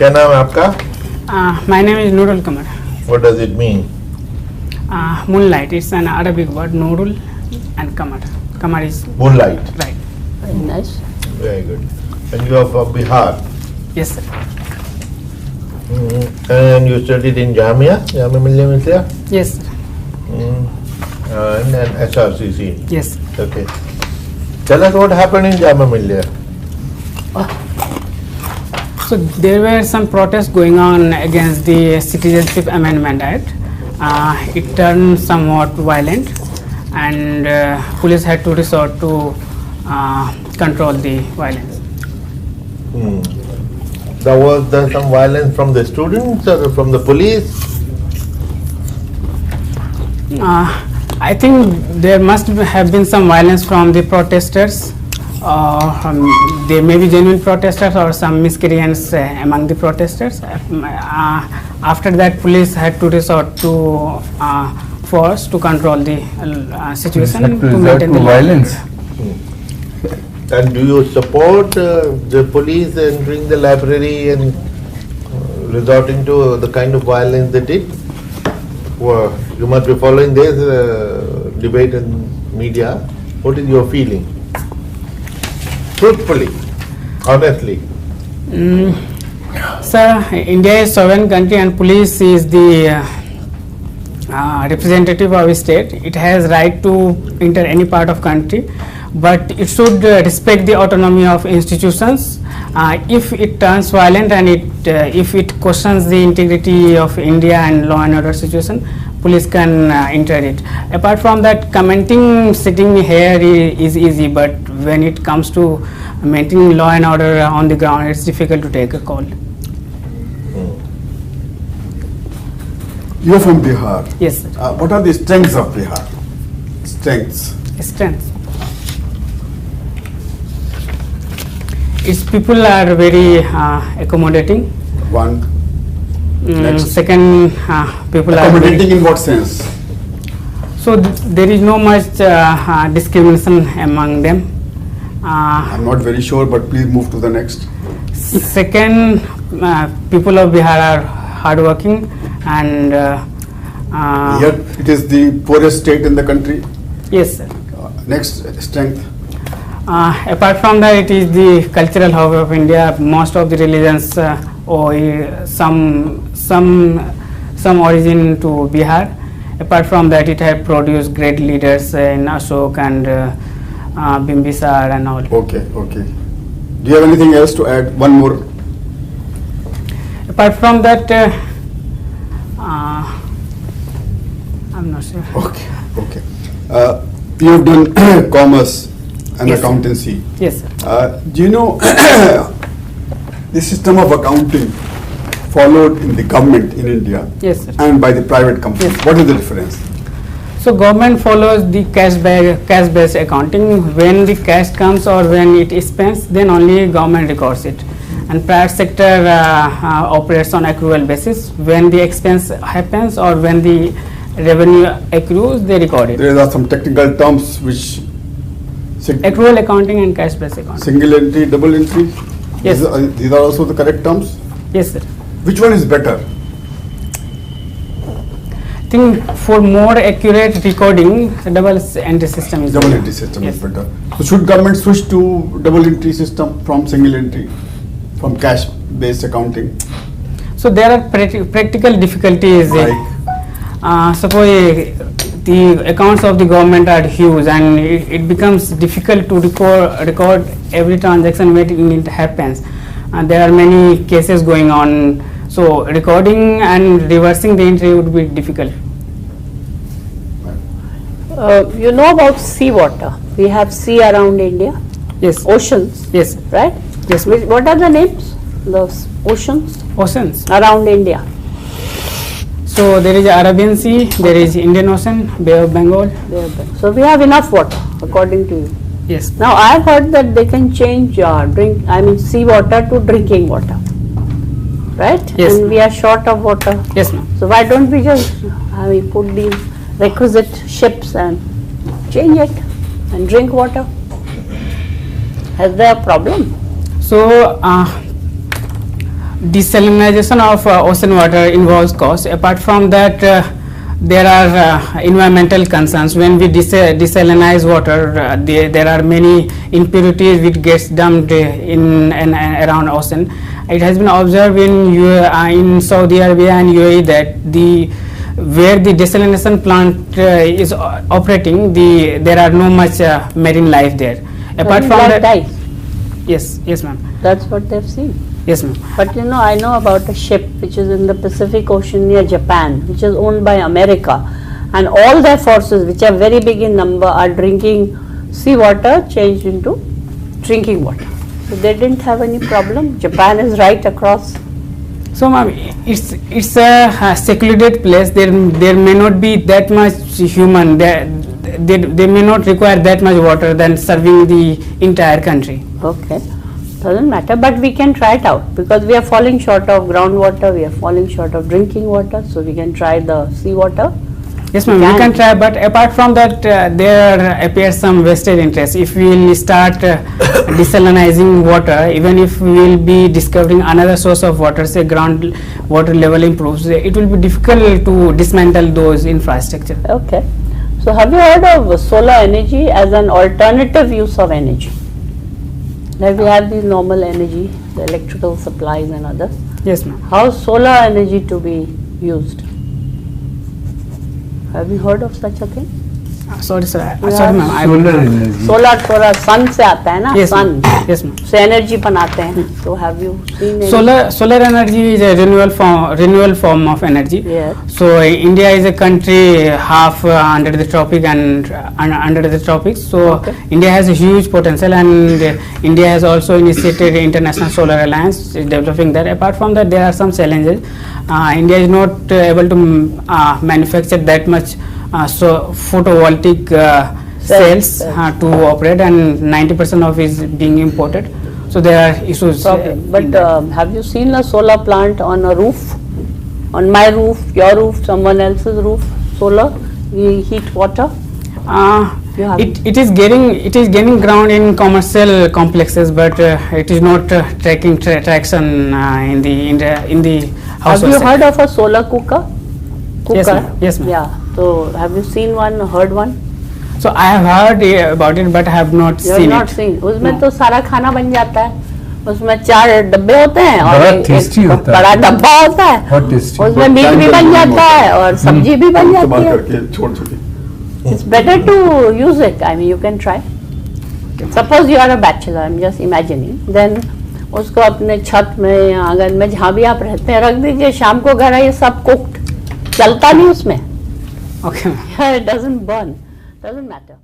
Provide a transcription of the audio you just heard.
क्या नाम है आपका? My name is Nurul Kamar. What does it mean? Moonlight is an Arabic word, Nurul and Kamar. Kamar is Moonlight. right. Very nice. Very good. And you are from Bihar. Yes, sir. And you studied in Jamia Millia Mislia? Yes, sir. And then SRCC. Yes. Okay. Tell us what happened in Jamia Millia. So there were some protests going on against the Citizenship Amendment Act. It turned somewhat violent, and police had to resort to control the violence. There some violence from the students or from the police? I think there must have been some violence from the protesters. There may be genuine protesters or some miscreants among the protesters. After that, police had to resort to force to control the situation to maintain the violence. And do you support the police entering the library and resorting to the kind of violence they did? Well, you must be following this debate in media. What is your feeling? Truthfully, honestly. Sir, India is sovereign country and police is the representative of a state. It has right to enter any part of country, but it should respect the autonomy of institutions. If it turns violent and if it questions the integrity of India and law and order situation, police can enter it. Apart from that, commenting sitting here is easy, but when it comes to maintaining law and order on the ground, it's difficult to take a call. You are from Bihar. Yes, sir. What are the strengths of Bihar? Strengths. Strength. Its people are very accommodating. One. Next. Second, people are very, Accommodating in what sense? so there is no much discrimination among them. I'm not very sure, but please move to the next. Second, people of Bihar are hardworking and Yet it is the poorest state in the country. yes, sir. Next strength. Apart from that, it is the cultural hub of India. Most of the religions owe some origin to Bihar. Apart from that, it has produced great leaders in Ashok and Bimbisar and all. Okay, okay. Do you have anything else to add? One more. Apart from that, I'm not sure. Okay, okay. You have done commerce and Yes, sir. accountancy. Yes, sir. Do you know the system of accounting followed in the government in India Yes, sir. and by the private companies? Yes. What is the difference? So government follows the cash-based accounting. When the cash comes or when it spends, then only government records it. And private sector operates on accrual basis. When the expense happens or when the revenue accrues, they record it. There are some technical terms which Accrual accounting and cash-based accounting. single entry, double entry. Yes. These are also the correct terms. Yes, sir. Which one is better? I think for more accurate recording, the double entry system is Double better. entry system Yes. is better. So should government switch to double entry system from single entry, from cash based accounting? So there are practical difficulties. Like? Suppose the accounts of the government are huge and it becomes difficult to record every transaction when it happens. There are many cases going on. So recording and reversing the entry would be difficult. You know about seawater. We have sea around India, Yes. oceans, Yes. right? Yes. What are the names? Those oceans Oceans. around India. So there is Arabian Sea, there is Indian Ocean, Bay of Bengal. So we have enough water, according to you. Yes. Now I have heard that they can change seawater to drinking water, right? Yes. And we are short of water. Yes, ma'am. So why don't we just put the requisite ships and change it and drink water? Is there a problem? So Desalination of ocean water involves cost. Apart from that, there are environmental concerns. When we desalinize water, there are many impurities which gets dumped in and around ocean. It has been observed in Saudi Arabia and UAE that where the desalination plant is operating, there are no much marine life there. Apart from that, dies. yes, ma'am. That's what they've seen. Yes, ma'am. But you know, I know about a ship which is in the Pacific Ocean near Japan, which is owned by America, and all their forces, which are very big in number, are drinking seawater changed into drinking water. So they didn't have any problem. Japan is right across. So, ma'am, it's a secluded place. There may not be that much human. They may not require that much water than serving the entire country. Okay, doesn't matter, but we can try it out because we are falling short of groundwater, we are falling short of drinking water, so we can try the seawater. Yes, ma'am, we can try, but apart from that, there appears some vested interest. If we will start desalinizing water, even if we will be discovering another source of water, say ground water level improves, it will be difficult to dismantle those infrastructure. Okay, so have you heard of solar energy as an alternative use of energy? Like we have the normal energy, the electrical supplies and others. Yes, ma'am. How is solar energy to be used? Have you heard of such a thing? Sorry, sir. Yeah. Sorry, ma'am. I will Solar not. energy. Solar sun से आता है ना? Yes, sun. ma'am. Yes, ma'am. से energy बनाते हैं. So have you seen any? Solar energy is a renewable form of energy. Yes. So India is a country half under the tropic and under the tropics. So Okay. India has a huge potential, and India has also initiated the International Solar Alliance developing that. Apart from that, there are some challenges. India is not able to manufacture that much so photovoltaic cells to operate, and 90% of it is being imported. So there are issues. Problem. in But that. have you seen a solar plant on a roof? On my roof, your roof, someone else's roof, solar, we heat water. You have It is gaining ground in commercial complexes, but it is not taking traction in the Have household you sector. heard of a solar cooker? Yes, ma'am. Yes, ma'am. Yeah. So have you seen one, heard one? So I have heard about it, but I have not You have seen not it. seen. उसमें No. तो सारा खाना बन जाता है. उसमें 4 डब्बे होते हैं और बड़ा एक tasty होता है। बड़ा डब्बा होता है. बहुत tasty। उसमें मीट भी बन जाता है और सब्जी भी बन इस्तेमाल जाती है. करके छोड़ सके। It's better to use it. I mean, you can try. Suppose you are a bachelor. I'm just imagining. Then उसको अपने छत में या आंगन में जहाँ भी आप रहते हैं रख दीजिए. शाम को घर आइए सब cooked. चलता नहीं उसमें. Okay. It doesn't burn. Doesn't matter.